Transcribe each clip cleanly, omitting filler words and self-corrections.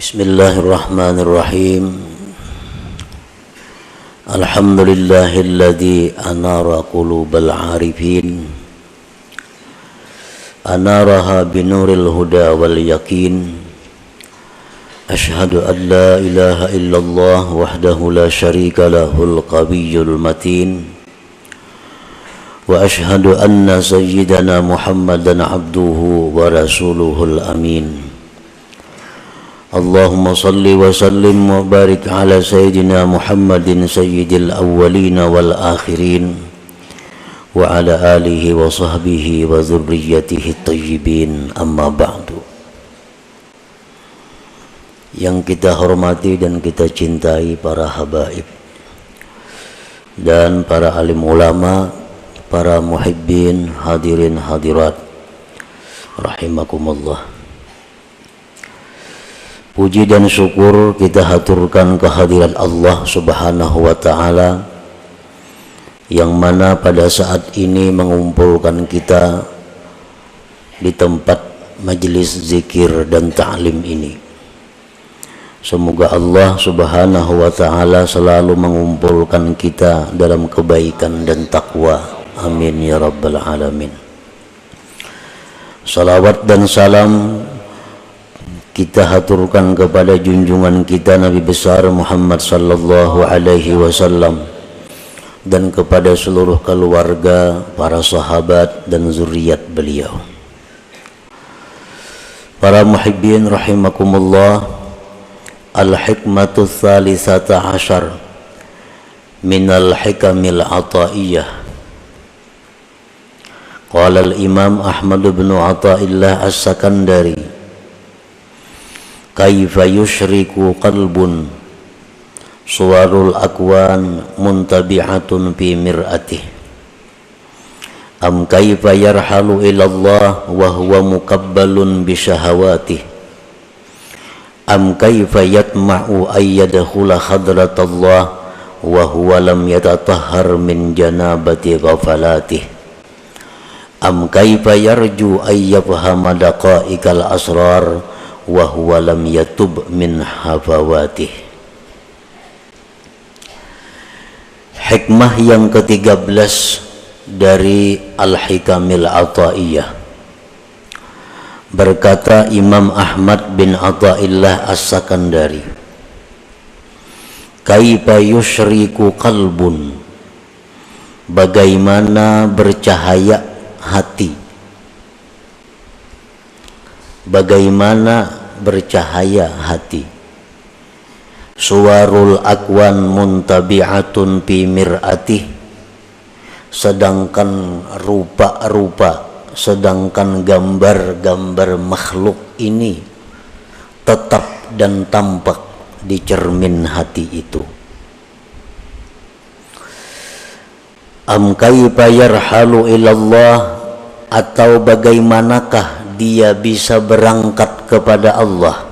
Bismillahirrahmanirrahim. Alhamdulillahilladzi anara qulubal arifin, anaraha binuril huda wal yakin. Ashhadu an la ilaha illallah wahdahu la syarika lahul qawiyyul matin. Wa ashhadu anna sayyidana Muhammadan abduhu wa rasuluhul amin. Allahumma salli wa sallim wa barik ala sayyidina Muhammadin sayyidil awwalina wal akhirin wa ala alihi wa sahbihi wa dzurriyyatihi thayyibin, amma ba'du. Yang kita hormati dan kita cintai para habaib dan para alim ulama, para muhibbin, hadirin hadirat rahimakumullah. Puji dan syukur kita haturkan kehadiran Allah Subhanahu wa ta'ala, yang mana pada saat ini mengumpulkan kita di tempat majelis zikir dan ta'lim ini. Semoga Allah Subhanahu wa ta'ala selalu mengumpulkan kita dalam kebaikan dan takwa. Amin ya rabbal alamin. Salawat dan salam kita haturkan kepada junjungan kita Nabi besar Muhammad sallallahu alaihi wasallam dan kepada seluruh keluarga, para sahabat dan zuriat beliau. Para muhibbin rahimakumullah, al-hikmatu tsalitsata asyar minal hikamil ataiyah. Qala al-imam Ahmad bin Athaillah as-Sakandari, kaifa yusyriku qalbun suwarul akwan muntabi'atun fi mir'atih, am kaifa yarhalu ilallah wa huwa mukabbalun bi syahawatih, am kaifa yatma'u ayyadkhula hadratallah wa huwa lam yatatahhar min janabati ghafalatih, am kaifa yarju ayyafhama daqa'iqal asrar wa huwa lam yatub min hafawatih. Hikmah yang ke-13 dari Al-Hikamil Athaiyah. Berkata Imam Ahmad bin Athaillah as-Sakandari, kaifa yusyriku qalbun, bagaimana bercahaya hati, bagaimana bercahaya hati. Suwarul akwan muntabi'atun fi mir'atih, sedangkan rupa-rupa, sedangkan gambar-gambar makhluk ini tetap dan tampak di cermin hati itu. Am kaifa yarhalu ilallah, atau bagaimanakah dia bisa berangkat kepada Allah,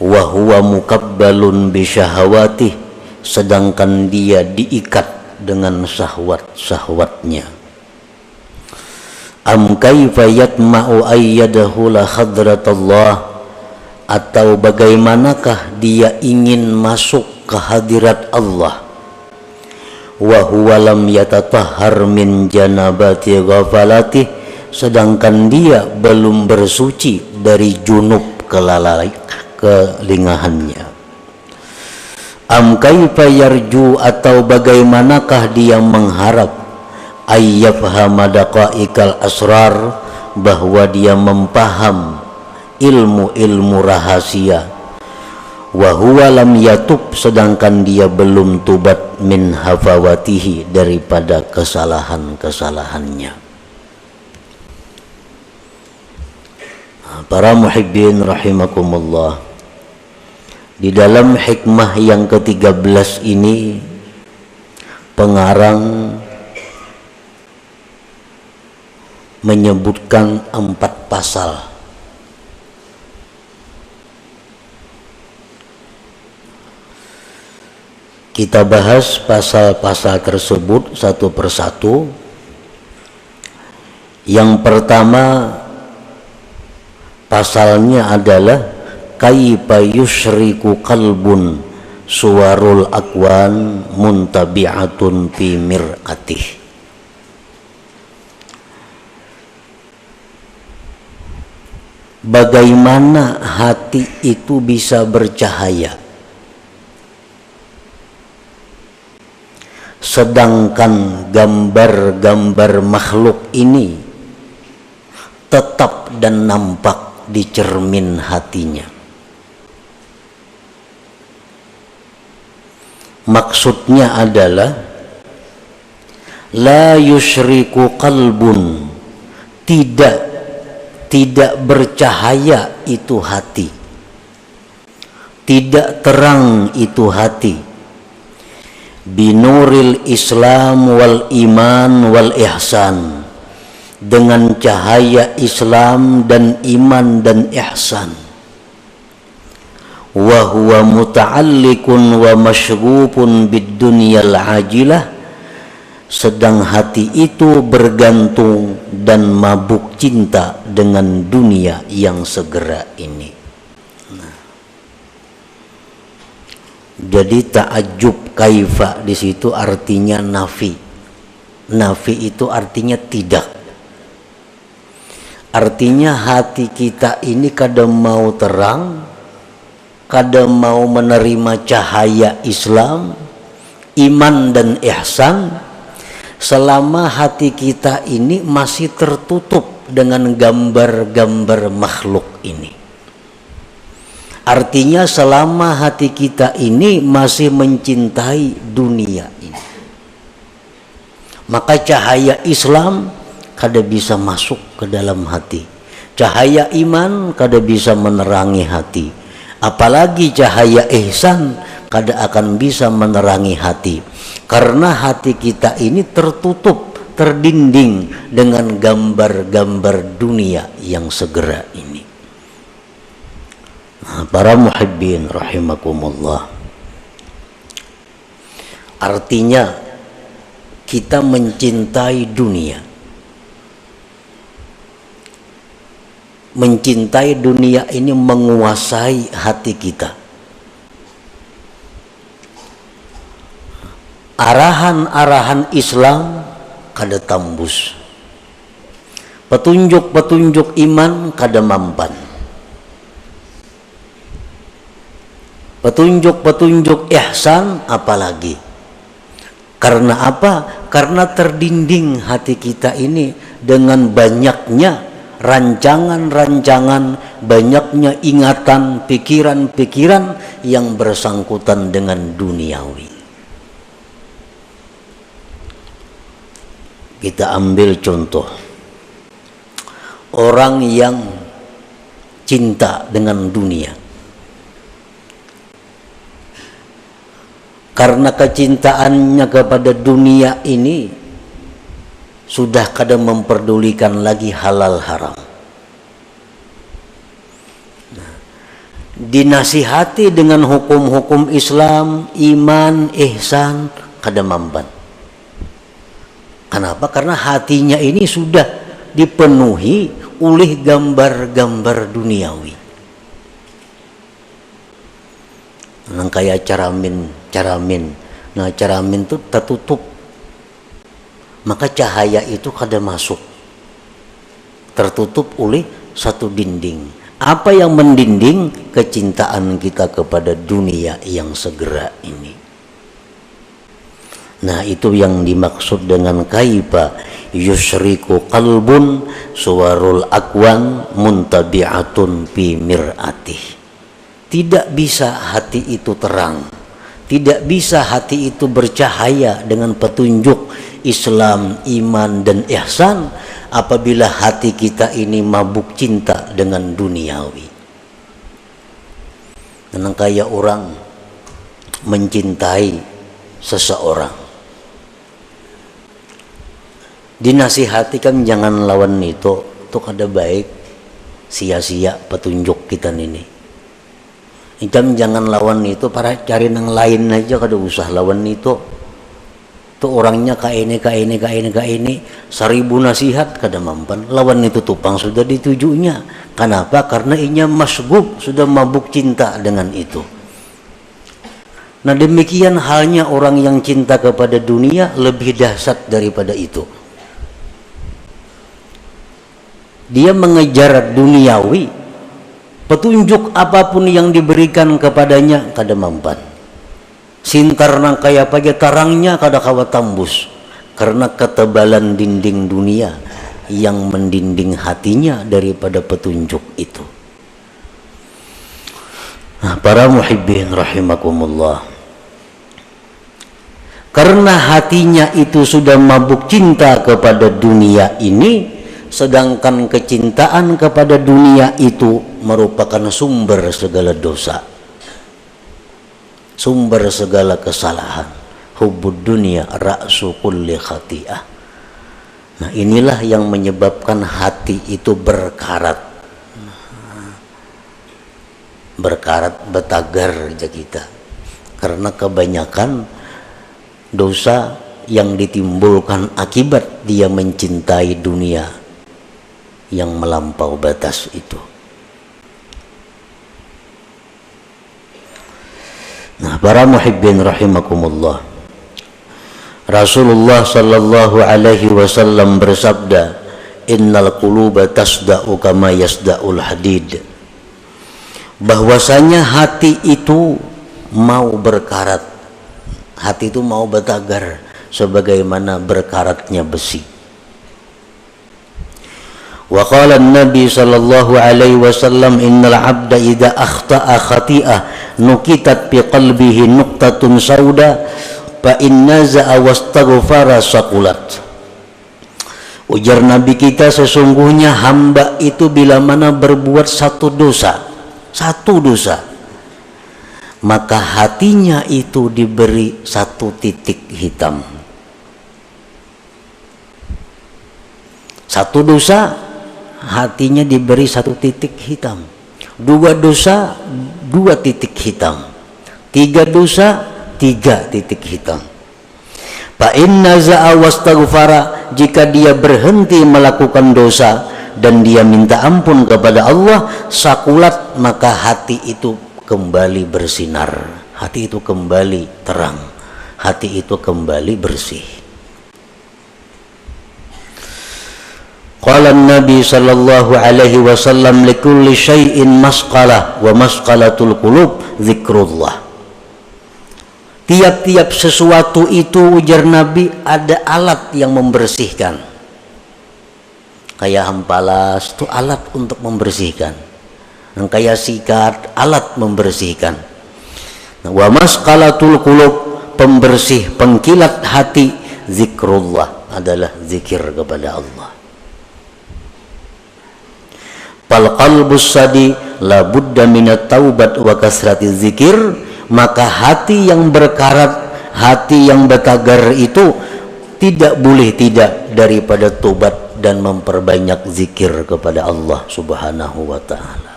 wa huwa mukabbalun bi syahawatih, sedangkan dia diikat dengan syahwat-syahwatnya. Am kaifa yatma'u ayyadahula hadratallah, atau bagaimanakah dia ingin masuk ke hadirat Allah, wa huwa lam yatatahhar min janabati ghafalatih, sedangkan dia belum bersuci dari junub kelingahannya. Am kaifa yarju, atau bagaimanakah dia mengharap ayyafhama daqa'iqal asrar, bahwa dia mempaham ilmu-ilmu rahasia, wa huwa lam yatub, sedangkan dia belum tubat min hafawatihi, daripada kesalahan-kesalahannya. Para muhibbin rahimakumullah, di dalam hikmah yang ke-13 ini pengarang menyebutkan 4 pasal. Kita bahas pasal-pasal tersebut satu persatu. Yang pertama pasalnya adalah kaifa yusyriku qalbun suwarul akwan muntabi'atun fi mir'atih. Bagaimana hati itu bisa bercahaya sedangkan gambar-gambar makhluk ini tetap dan nampak di cermin hatinya. Maksudnya adalah la yusyriku qalbun, tidak bercahaya itu hati, tidak terang itu hati, binuril Islam wal iman wal ihsan, dengan cahaya Islam dan iman dan ihsan. Wa huwa muta'alliqun wa masyghufun bid dunyal ajilah, sedang hati itu bergantung dan mabuk cinta dengan dunia yang segera ini. Jadi ta'ajjub kaifa di situ artinya nafi. Nafi itu artinya tidak. Artinya hati kita ini kadang mau terang, kadang mau menerima cahaya Islam, iman dan ihsan, selama hati kita ini masih tertutup dengan gambar-gambar makhluk ini. Artinya selama hati kita ini masih mencintai dunia ini, maka cahaya Islam kada bisa masuk ke dalam hati, cahaya iman kada bisa menerangi hati, apalagi cahaya ihsan kada akan bisa menerangi hati, karena hati kita ini tertutup, terdinding dengan gambar-gambar dunia yang segera ini. Nah, para muhibbin rahimakumullah, artinya kita mencintai dunia. Mencintai dunia ini menguasai hati kita. Arahan-arahan Islam kada tambus, petunjuk-petunjuk iman kada mampan, petunjuk-petunjuk ihsan apalagi. Karena apa? Karena terdinding hati kita ini dengan banyaknya rancangan-rancangan, banyaknya ingatan, pikiran-pikiran yang bersangkutan dengan duniawi. Kita ambil contoh orang yang cinta dengan dunia. Karena kecintaannya kepada dunia ini sudah kada memperdulikan lagi halal haram. Dinasihati dengan hukum-hukum Islam, iman, ihsan, kada mampan. Kenapa? Karena hatinya ini sudah dipenuhi oleh gambar-gambar duniawi. Yang kayak caramin. Nah, caramin itu tertutup, maka cahaya itu kada masuk, tertutup oleh satu dinding. Apa yang mendinding? Kecintaan kita kepada dunia yang segera ini. Nah, itu yang dimaksud dengan kaifa yusyriku qalbun suwarul akwan muntabi'atun fi mir'atih. Tidak bisa hati itu terang, tidak bisa hati itu bercahaya dengan petunjuk Islam, iman dan ihsan apabila hati kita ini mabuk cinta dengan duniawi. Karena kayak orang mencintai seseorang, dinasihati kan jangan lawan itu kada baik, sia-sia petunjuk kita ini. Jangan lawan itu, para cari yang lain aja, kada usah lawan itu. tuh orangnya ka ini 1000 nasihat kada mampan lawan itu tupang sudah ditujunya. Kenapa? Karena inya masgub, sudah mabuk cinta dengan itu. Nah demikian halnya orang yang cinta kepada dunia lebih dahsyat daripada itu. Dia mengejar duniawi, petunjuk apapun yang diberikan kepadanya kada mampan. Sintar nang kaya pagi tarangnya kada kawa tambus karena ketebalan dinding dunia yang mendinding hatinya daripada petunjuk itu. Nah, para muhibbin rahimakumullah, karena hatinya itu sudah mabuk cinta kepada dunia ini, sedangkan kecintaan kepada dunia itu merupakan sumber segala dosa, sumber segala kesalahan. Hubbud dunia ra'su kulli khati'ah. Nah inilah yang menyebabkan hati itu berkarat betagar aja kita, karena kebanyakan dosa yang ditimbulkan akibat dia mencintai dunia yang melampau batas itu. Nah para muhibbin rahimakumullah, Rasulullah sallallahu alaihi wasallam bersabda, innal quluba tasda'u kama yasda'ul hadid, bahwasanya hati itu mau berkarat, hati itu mau betagar sebagaimana berkaratnya besi. Wa qala an-nabi sallallahu alaihi wasallam, innal 'abda idza akhta'a khati'ah nukitat fi qalbihi nuqtatun sauda fa in naza'a wastaghfara saqulat. Ujar Nabi kita, sesungguhnya hamba itu bila mana berbuat satu dosa, maka hatinya itu diberi satu titik hitam. Satu dosa, hatinya diberi satu titik hitam. 2 dosa, 2 titik hitam. 3 dosa, 3 titik hitam. Fa inna za'a wastaghfara, jika dia berhenti melakukan dosa dan dia minta ampun kepada Allah, sakulat, maka hati itu kembali bersinar, hati itu kembali terang, hati itu kembali bersih. Qala Nabi sallallahu alaihi wasallam, likulli syai'in masqalah wa masqalatul qulub zikrullah. Tiap-tiap sesuatu itu, ujar Nabi, ada alat yang membersihkan. Kayak hampalas itu alat untuk membersihkan. Yang kayak sikat, alat membersihkan. Wa masqalatul qulub, pembersih, pengkilat hati, zikrullah, adalah zikir kepada Allah. Fal qalbus sadi la budda minat taubat wa kasrati zikir, maka hati yang berkarat, hati yang betagar itu tidak boleh tidak daripada tobat dan memperbanyak zikir kepada Allah subhanahu wa ta'ala.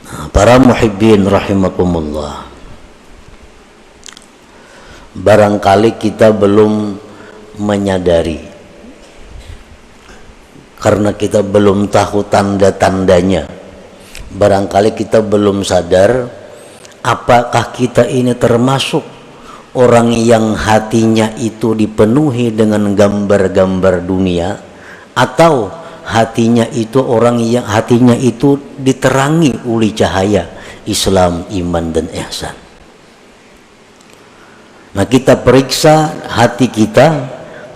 Nah, para muhibbin rahimakumullah, barangkali kita belum menyadari, karena kita belum tahu tanda-tandanya, barangkali kita belum sadar apakah kita ini termasuk orang yang hatinya itu dipenuhi dengan gambar-gambar dunia, atau hatinya itu orang yang hatinya itu diterangi oleh cahaya Islam, iman dan ihsan. Nah kita periksa hati kita,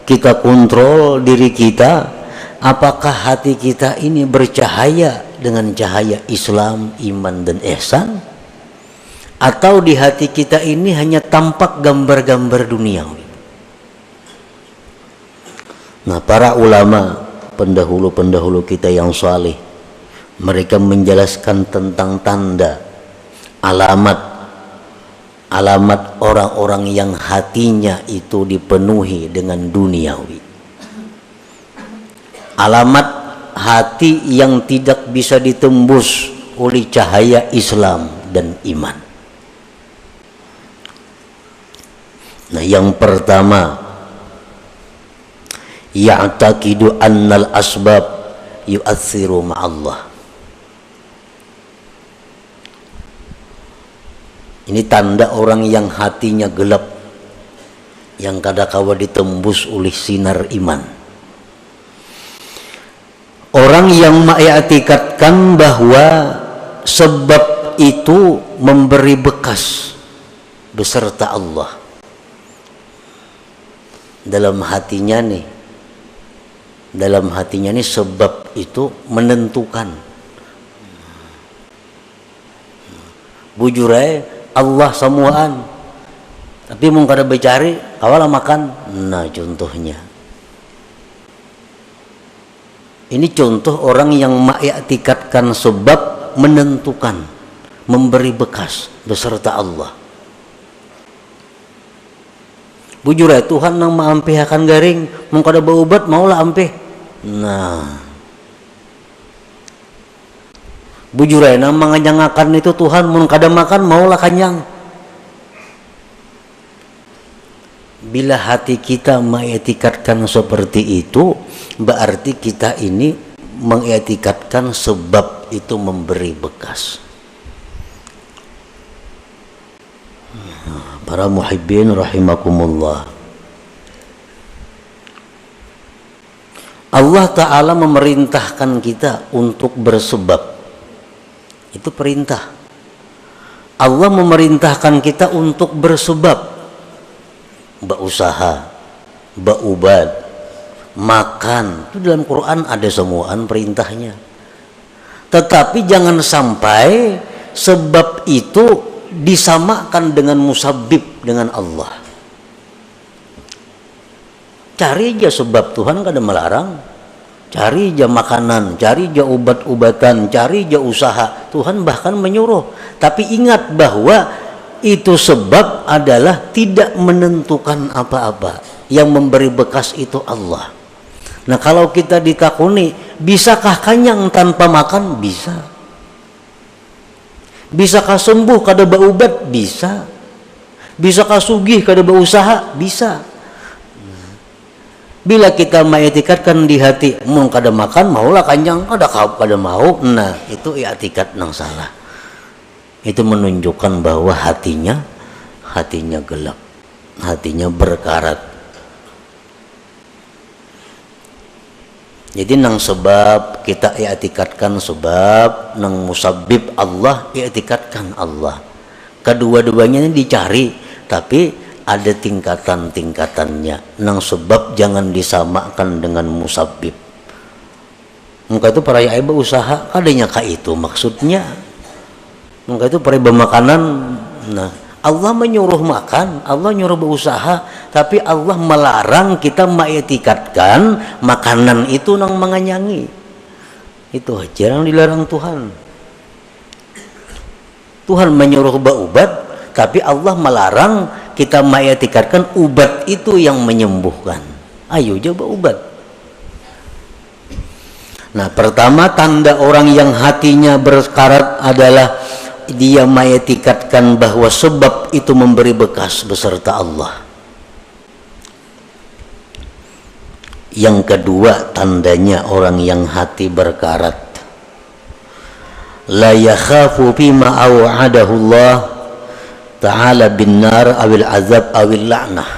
kita kontrol diri kita, apakah hati kita ini bercahaya dengan cahaya Islam, iman dan ihsan, atau di hati kita ini hanya tampak gambar-gambar duniawi. Nah para ulama pendahulu-pendahulu kita yang saleh, mereka menjelaskan tentang tanda, alamat orang-orang yang hatinya itu dipenuhi dengan duniawi. Alamat hati yang tidak bisa ditembus oleh cahaya Islam dan iman. Nah, yang pertama, ya'taqidu annal asbab yu'atsiru ma'allah. Ini tanda orang yang hatinya gelap, yang kadangkala ditembus oleh sinar iman. Orang yang mengiktikadkan bahwa sebab itu memberi bekas beserta Allah dalam hatinya nih. Dalam hatinya nih sebab itu menentukan. Bujurai Allah semuaan, tapi mau kada bercari kawalah makan. Nah, contohnya ini contoh orang yang mengiktikadkan sebab menentukan, memberi bekas beserta Allah. Bujurai Tuhan nang maampih akan garing, mau kada berobat maulah ampih. Nah, bujurai nang manganyangakan itu Tuhan, mun kada makan maulah kanyang. Bila hati kita mengiktikadkan seperti itu, berarti kita ini mengiktikadkan sebab itu memberi bekas. Para muhibbin rahimakumullah, Allah Ta'ala memerintahkan kita untuk bersebab. Itu perintah. Allah memerintahkan kita untuk bersebab, berusaha, berobat, makan. Itu dalam Quran ada semuaan perintahnya. Tetapi jangan sampai sebab itu disamakan dengan musabbib, dengan Allah. Cari aja sebab, Tuhan kada melarang. Cari aja makanan, cari aja obat-obatan, cari aja usaha, Tuhan bahkan menyuruh. Tapi ingat bahwa itu sebab adalah tidak menentukan apa-apa. Yang memberi bekas itu Allah. Nah, kalau kita ditakuni, bisakah kanyang tanpa makan? Bisa. Bisakah sembuh kada berobat? Bisa. Bisakah sugih kada berusaha? Bisa. Bila kita mengiktikadkan di hati, mun kada makan maulah kanyang, kada mau. Nah, itu i'tikad nang salah. Itu menunjukkan bahwa hatinya gelap, hatinya berkarat. Jadi nang sebab kita i'tikadkan sebab, nang musabbib Allah i'tikadkan Allah. Kedua-duanya ini dicari, tapi ada tingkatan-tingkatannya. Nang sebab jangan disamakan dengan musabbib. Muka itu para ibu usaha, kadanya ka itu maksudnya. Muka itu para makanan. Nah, Allah menyuruh makan, Allah nyuruh berusaha, tapi Allah melarang kita mengiktikadkan makanan itu nang menganyangi. Itu aja yang dilarang Tuhan. Tuhan menyuruh berobat, tapi Allah melarang kita mengiktikadkan ubat itu yang menyembuhkan. Ayo coba ubat. Nah, pertama tanda orang yang hatinya berkarat adalah dia mengiktikadkan bahwa sebab itu memberi bekas beserta Allah. Yang kedua tandanya orang yang hati berkarat, la yakhafu bima aw'adahu Allah ta'ala bin nar awil azab awil la'nah.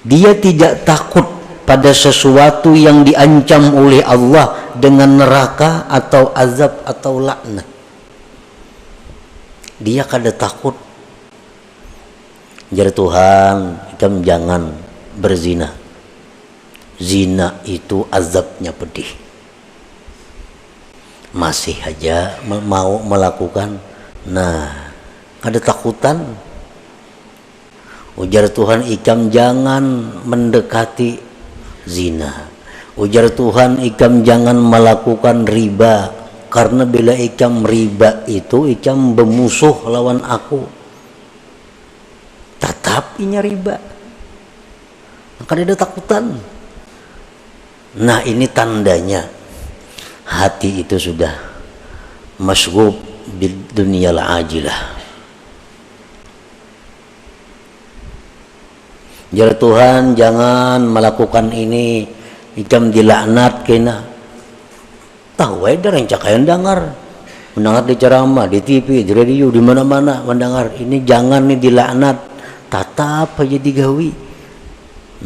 Dia tidak takut pada sesuatu yang diancam oleh Allah dengan neraka atau azab atau laknat. Dia kada takut. Jar Tuhan, kamu jangan berzina. Zina itu azabnya pedih. Masih aja mau melakukan. Nah, ada takutan. Ujar Tuhan, ikam jangan mendekati zina. Ujar Tuhan, ikam jangan melakukan riba, karena bila ikam riba itu ikam bermusuh lawan aku. Tetap inya riba. Maka ada takutan. Nah, ini tandanya hati itu sudah masghub bid dunyal ajilah. Jar Tuhan jangan melakukan ini, ikam dilaknat kena. Tahu ada rencak yang dengar, mendengar di ceramah, di TV, di radio, di mana-mana mendengar ini jangan nih dilaknat, tatap aja digawi.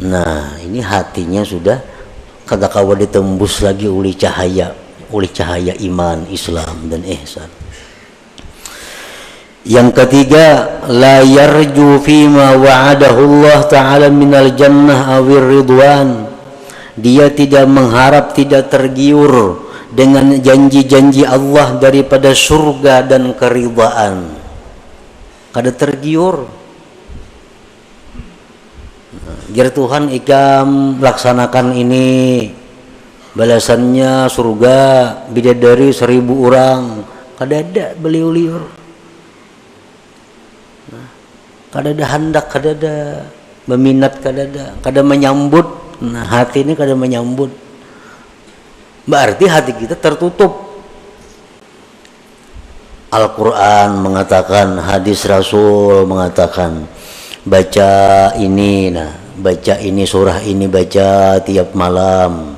Nah ini hatinya sudah kagak kawa ditembus lagi oleh cahaya iman, Islam dan ihsan. Yang ketiga, la yarju fima wa'adahu Allah Ta'ala minal jannah awir ridwan. Dia tidak mengharap, tidak tergiur dengan janji-janji Allah daripada surga dan keridhaan. Kada tergiur. Jar Tuhan ikam laksanakan ini, balasannya surga bidadari 1000 orang. Kada ada beliau-liur. Kada ada hendak, kada ada meminat, kada menyambut. Nah hati ini kada menyambut, berarti hati kita tertutup. Al-Quran mengatakan, hadis Rasul mengatakan, baca ini, baca ini surah ini, baca tiap malam.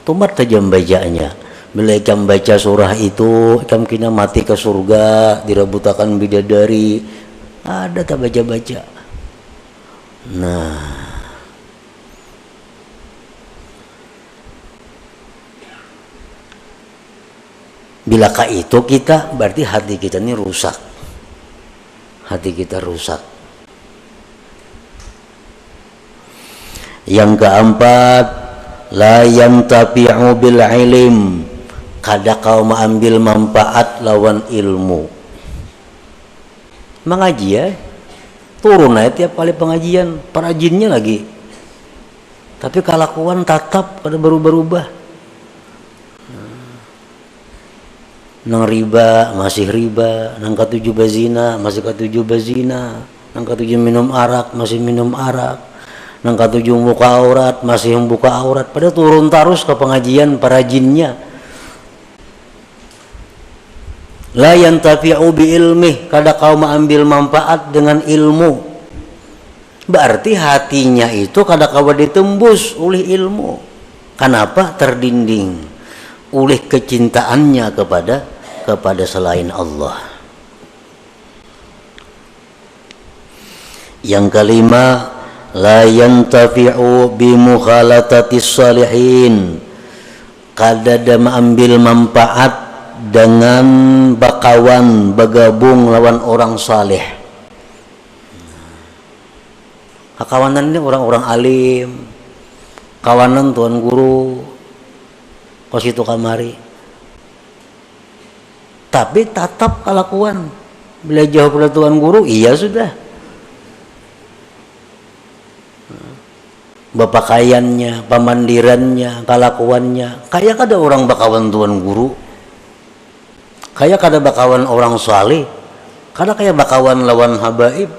Tumat saja bacanya. Bila ikam baca surah itu, ikam kena mati ke surga, direbutakan bidadari. Ada tak baca-baca. Nah bilakah itu kita, berarti hati kita ini rusak. Hati kita rusak. Yang keempat, la yantafi'u bil ilm. Kada kau mengambil manfaat lawan ilmu. Mengaji ya, turun aja tiap kali pengajian, perajinnya lagi. Tapi kelakuan tatap pada berubah-ubah. Nang riba masih riba, nang ketujuh bazina masih ketujuh bazina, nang ketujuh minum arak masih minum arak, nang ketujuh buka aurat masih membuka aurat. Pada turun terus ke pengajian perajinnya. La yantafi'u bi ilmih, kada kau mengambil manfaat dengan ilmu. Berarti hatinya itu kada kau ditembus oleh ilmu. Kenapa? Terdinding oleh kecintaannya kepada selain Allah. Yang kelima, la yantafi'u bi mukhalatatis salihin. Kada ada mengambil manfaat dengan bakawan, bergabung lawan orang saleh. Kawanan ini orang-orang alim, kawanan tuan guru, kos itu kamari. Tapi tatap kelakuan, bila jauh pada tuan guru, iya sudah. Bapakaiannya, pamandirannya, kelakuannya, kayak ada orang bakawan tuan guru. Kayak kada bakawan orang saleh, kada kayak bakawan lawan habaib.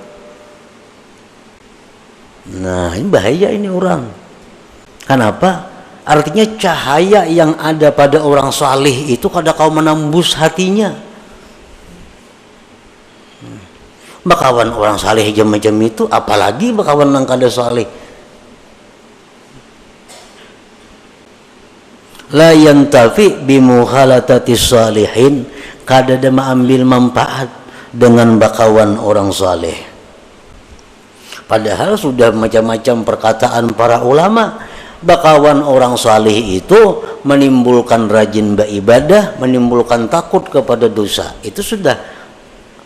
Nah ini bahaya ini orang. Kenapa? Artinya cahaya yang ada pada orang saleh itu kada kau menembus hatinya. Bakawan orang saleh macam itu, apalagi bakawan yang kada saleh. La yantafi bimukhalatatis salihin, kada ada mengambil manfaat dengan bakawan orang saleh. Padahal sudah macam-macam perkataan para ulama, bakawan orang saleh itu menimbulkan rajin beribadah, menimbulkan takut kepada dosa. Itu sudah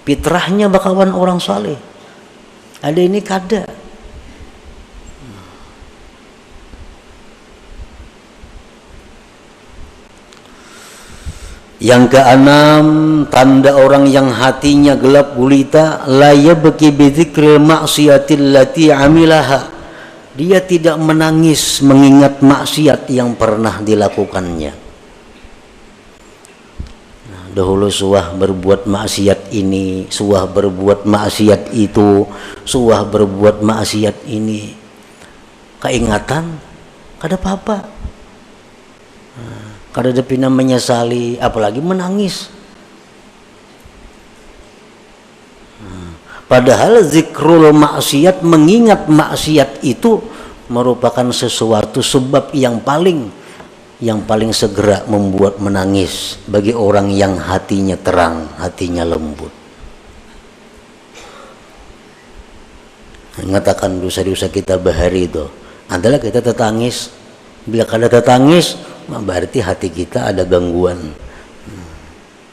fitrahnya bakawan orang saleh. Ada ini kada. Yang keenam, tanda orang yang hatinya gelap gulita, la yabki bi dzikril maksiatil lati amilaha. Dia tidak menangis mengingat maksiat yang pernah dilakukannya. Nah, dahulu suah berbuat maksiat ini, suah berbuat maksiat itu, suah berbuat maksiat ini. Keingatan, kada apa-apa. Kada ada pina menyesali, apalagi menangis. Padahal zikrul maksiat, mengingat maksiat itu merupakan sesuatu sebab yang paling segera membuat menangis bagi orang yang hatinya terang, hatinya lembut. Mengatakan dosa-dosa kita bahari itu adalah kita tetangis. Bila kada tetangis, berarti hati kita ada gangguan,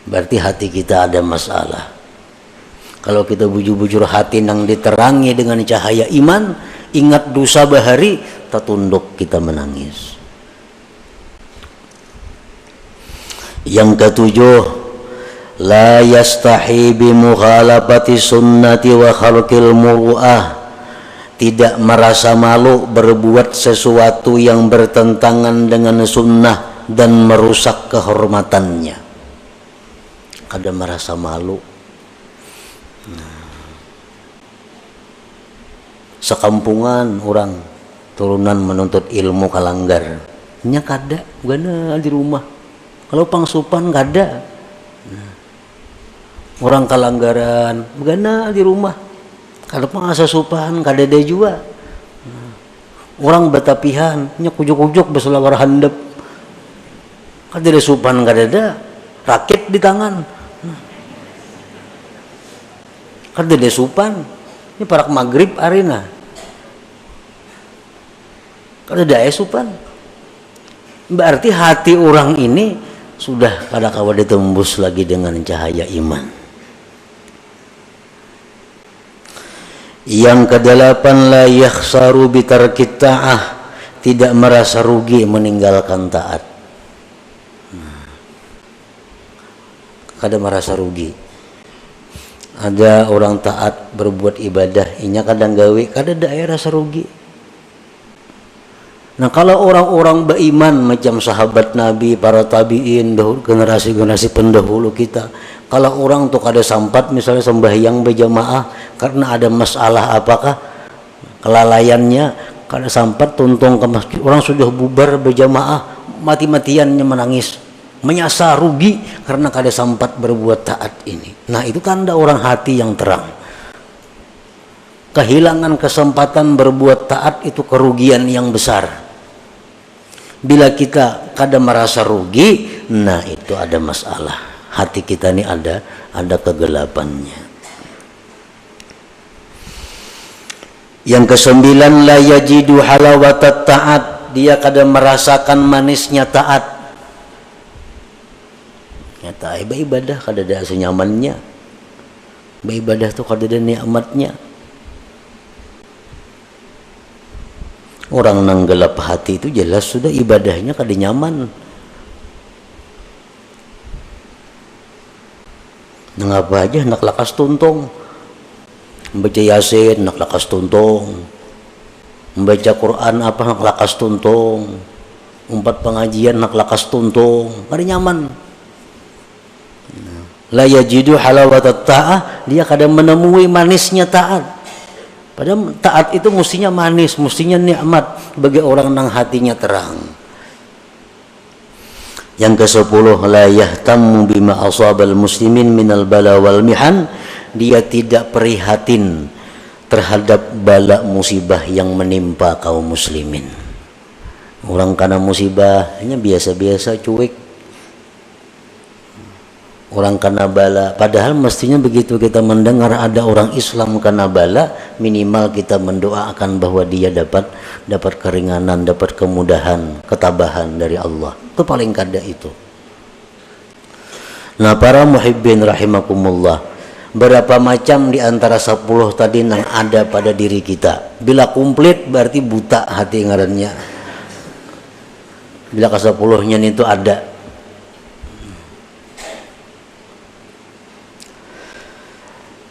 berarti hati kita ada masalah. Kalau kita bujur-bujur hati nang diterangi dengan cahaya iman, ingat dosa bahari, tertunduk kita menangis. Yang ketujuh, la yastahi bi mukhalafati sunnati wa khalqil muru'ah. Tidak merasa malu berbuat sesuatu yang bertentangan dengan sunnah dan merusak kehormatannya. Kada merasa malu. Sekampungan orang turunan menuntut ilmu kalanggar, nya kada gana di rumah. Kalau pangsupan kada. Orang kalanggaran gana di rumah. Kalau pangasupan kada ada juga. Orang batapihan nya kujuk-kujuk beselawar handap. Kada ada supan kada ada. Rakit di tangan. Kada ada supan. Ini parak maghrib arena. Kada ada supan. Berarti hati orang ini sudah kada kawa ditembus lagi dengan cahaya iman. Yang kedelapan, la yakhsaru bitarkit ta'ah. Tidak merasa rugi meninggalkan taat. Kada merasa rugi. Ada orang taat berbuat ibadah, inya kadang gawe, kada ada rasa rugi. Nah, kalau orang-orang beriman macam sahabat Nabi, para tabi'in, generasi-generasi pendahulu kita, kalau orang tuh kada sampat misalnya sembahyang berjamaah karena ada masalah apakah kelalaiannya, kada sampat tuntung ke masjid, orang sudah bubar berjamaah, mati-matiannya menangis, menyasar rugi karena kada sempat berbuat taat ini. Nah, itu tanda orang hati yang terang. Kehilangan kesempatan berbuat taat itu kerugian yang besar. Bila kita kada merasa rugi, nah itu ada masalah. Hati kita ini ada kegelapannya. Yang kesembilan, la yajidu halawatat taat. Dia kada merasakan manisnya taat. Nyata ibadah kada ada senyamannya. Ibadah tuh kada ada nikmatnya. Orang nang gelap hati itu jelas sudah ibadahnya kada nyaman. Nang apa aja nak lakas tuntung. Membaca Yasin nak lakas tuntung. Membaca Quran apa nak lakas tuntung. Umpat pengajian nak lakas tuntung. Kada nyaman. La yajidu halawatat ta'ah, dia kadang menemui manisnya taat. Padahal taat itu mestinya manis, mestinya nikmat bagi orang yang hatinya terang. Yang ke-10, la yahtammu bima asabal muslimin minal bala wal mihan. Dia tidak prihatin terhadap bala musibah yang menimpa kaum muslimin. Orang kena musibahnya biasa-biasa, cuek. Orang kena bala, padahal mestinya begitu kita mendengar ada orang Islam kena bala, minimal kita mendoakan bahwa dia dapat keringanan, dapat kemudahan, ketabahan dari Allah. Itu paling kada itu. Nah, para muhibbin rahimakumullah, berapa macam di antara 10 tadi yang ada pada diri kita. Bila komplit berarti buta hati ngarannya. Bila ke-10-nya itu ada.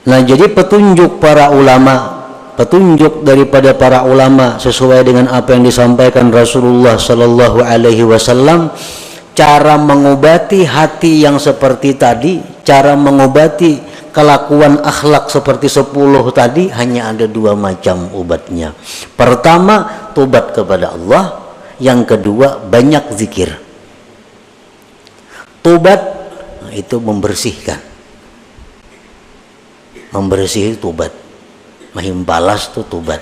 Nah, jadi petunjuk para ulama, petunjuk daripada para ulama sesuai dengan apa yang disampaikan Rasulullah Sallallahu Alaihi Wasallam, cara mengobati hati yang seperti tadi, cara mengobati kelakuan akhlak seperti 10 tadi, hanya ada 2 macam obatnya. Pertama, tobat kepada Allah. Yang kedua, banyak zikir. Tobat itu membersihkan membersih itu tobat, mahimbalas itu tobat.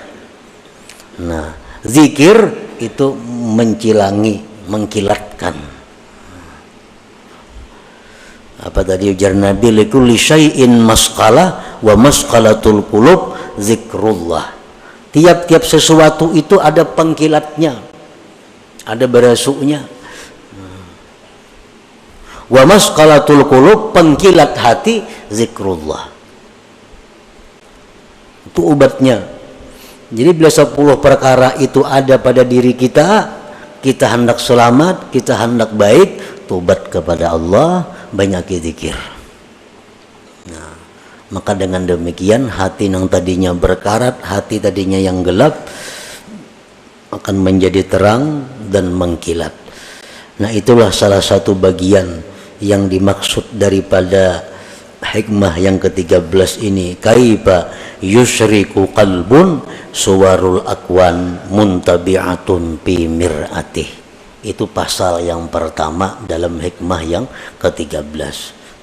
Nah, zikir itu mencilangi, mengkilatkan. Apa tadi ujar Nabi, likulli syai'in masqalah wa masqalatul qulub zikrullah. Tiap-tiap sesuatu itu ada pengkilatnya, ada berasuknya. Wa masqalatul qulub, pengkilat hati, zikrullah. Itu obatnya. Jadi bila 10 perkara itu ada pada diri kita, kita hendak selamat, kita hendak baik, tobat kepada Allah, banyak zikir. Nah, maka dengan demikian hati yang tadinya berkarat, hati tadinya yang gelap akan menjadi terang dan mengkilat. Nah, itulah salah satu bagian yang dimaksud daripada hikmah yang ke-13 ini. Kaifa yusyriku qalbun suwarul akwan muntabi'atun fi mir'atih. Itu pasal yang pertama dalam hikmah yang ke-13,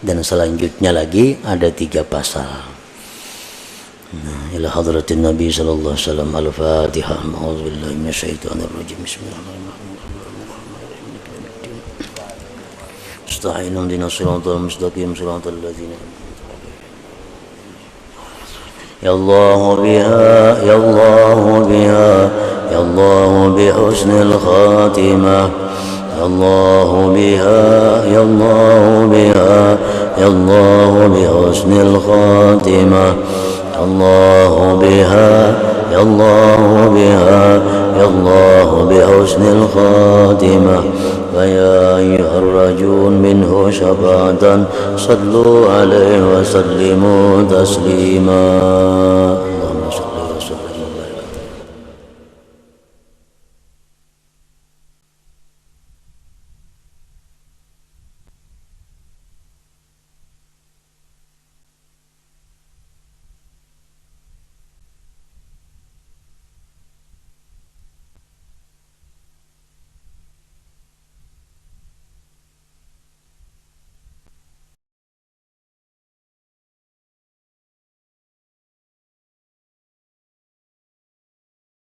dan selanjutnya lagi ada 3 pasal. Ila hadratin Nabi sallallahu alaihi wasallam. Al-Fatihah. A'udzubillahi minasyaitonir rajim. Bismillahirrahmanirrahim. Astagfirullahaladzim, dina siratal mustaqim, siratal ladzina ya Allah biha, ya Allah biha, ya Allah bi husnil khatimah, ya Allah biha, ya Allah biha, ya Allah bi husnil khatimah, ya Allah biha, ya Allah biha, ya Allah bi husnil khatimah. ويا أيها الرجون منه شفاعة صلوا عليه وسلموا تسليما.